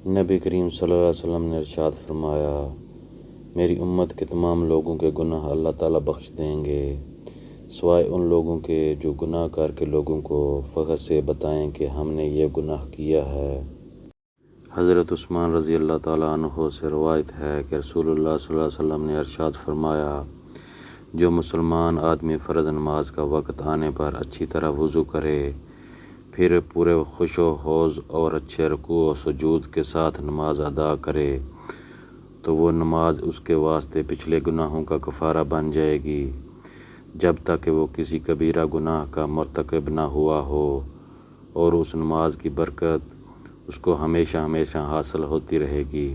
نبی کریم صلی اللہ علیہ وسلم نے ارشاد فرمایا، میری امت کے تمام لوگوں کے گناہ اللہ تعالیٰ بخش دیں گے، سوائے ان لوگوں کے جو گناہ کر کے لوگوں کو فخر سے بتائیں کہ ہم نے یہ گناہ کیا ہے۔ حضرت عثمان رضی اللہ تعالیٰ عنہ سے روایت ہے کہ رسول اللہ صلی اللہ علیہ وسلم نے ارشاد فرمایا، جو مسلمان آدمی فرض نماز کا وقت آنے پر اچھی طرح وضو کرے، پھر پورے خوش و حوض اور اچھے رکوع و سجود کے ساتھ نماز ادا کرے تو وہ نماز اس کے واسطے پچھلے گناہوں کا کفارہ بن جائے گی، جب تک کہ وہ کسی کبیرہ گناہ کا مرتکب نہ ہوا ہو، اور اس نماز کی برکت اس کو ہمیشہ ہمیشہ حاصل ہوتی رہے گی۔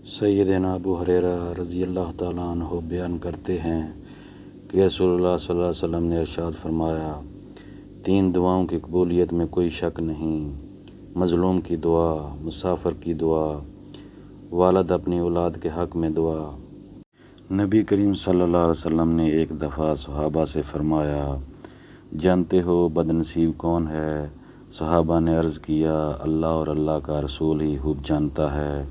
سیدنا ابو ہریرہ رضی اللہ تعالیٰ عنہ بیان کرتے ہیں کہ رسول اللہ صلی اللہ علیہ وسلم نے ارشاد فرمایا، 3 دعاؤں کی قبولیت میں کوئی شک نہیں: مظلوم کی دعا، مسافر کی دعا، والد اپنی اولاد کے حق میں دعا۔ نبی کریم صلی اللہ علیہ وسلم نے ایک دفعہ صحابہ سے فرمایا، جانتے ہو بد نصیب کون ہے؟ صحابہ نے عرض کیا، اللہ اور اللہ کا رسول ہی خوب جانتا ہے۔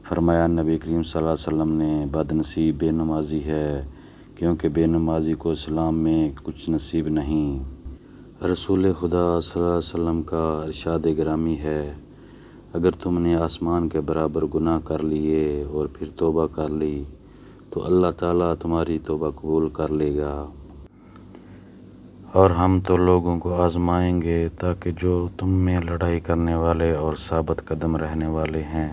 فرمایا نبی کریم صلی اللہ علیہ وسلم نے، بد نصیب بے نمازی ہے، کیونکہ بے نمازی کو اسلام میں کچھ نصیب نہیں۔ رسول خدا صلی اللہ علیہ وسلم کا ارشاد گرامی ہے، اگر تم نے آسمان کے برابر گناہ کر لیے اور پھر توبہ کر لی تو اللہ تعالیٰ تمہاری توبہ قبول کر لے گا۔ اور ہم تو لوگوں کو آزمائیں گے تاکہ جو تم میں لڑائی کرنے والے اور ثابت قدم رہنے والے ہیں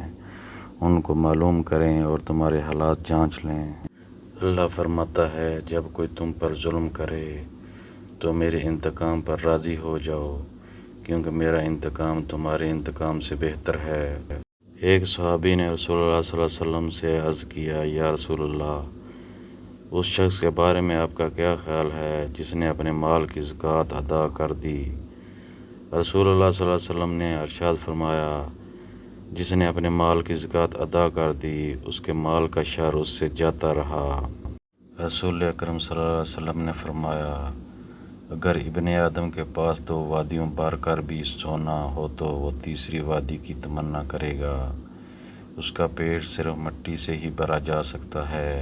ان کو معلوم کریں اور تمہارے حالات جانچ لیں۔ اللہ فرماتا ہے، جب کوئی تم پر ظلم کرے تو میرے انتقام پر راضی ہو جاؤ، کیونکہ میرا انتقام تمہارے انتقام سے بہتر ہے۔ ایک صحابی نے رسول اللہ صلی اللہ علیہ وسلم سے عرض کیا، یا رسول اللہ، اس شخص کے بارے میں آپ کا کیا خیال ہے جس نے اپنے مال کی زکوٰۃ ادا کر دی؟ رسول اللہ صلی اللہ علیہ وسلم نے ارشاد فرمایا، جس نے اپنے مال کی زکوٰۃ ادا کر دی اس کے مال کا شر اس سے جاتا رہا۔ رسول اکرم صلی اللہ علیہ وسلم نے فرمایا، اگر ابن آدم کے پاس 2 وادیوں بھر کر بھی سونا ہو تو وہ تیسری وادی کی تمنا کرے گا، اس کا پیٹ صرف مٹی سے ہی بھرا جا سکتا ہے۔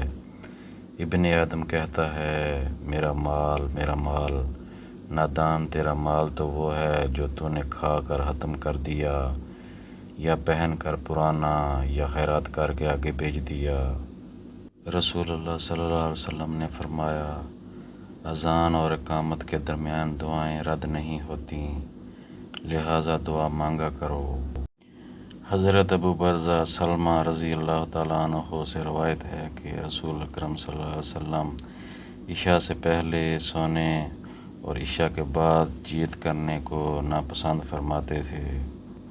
ابن آدم کہتا ہے، میرا مال، میرا مال۔ نادان، تیرا مال تو وہ ہے جو تو نے کھا کر ختم کر دیا، یا پہن کر پرانا، یا خیرات کر کے آگے بھیج دیا۔ رسول اللہ صلی اللہ علیہ وسلم نے فرمایا، اذان اور اقامت کے درمیان دعائیں رد نہیں ہوتیں، لہٰذا دعا مانگا کرو۔ حضرت ابو برزہ سلمہ رضی اللہ تعالیٰ عنہ سے روایت ہے کہ رسول اکرم صلی اللہ علیہ وسلم عشاء سے پہلے سونے اور عشاء کے بعد جیت کرنے کو ناپسند فرماتے تھے۔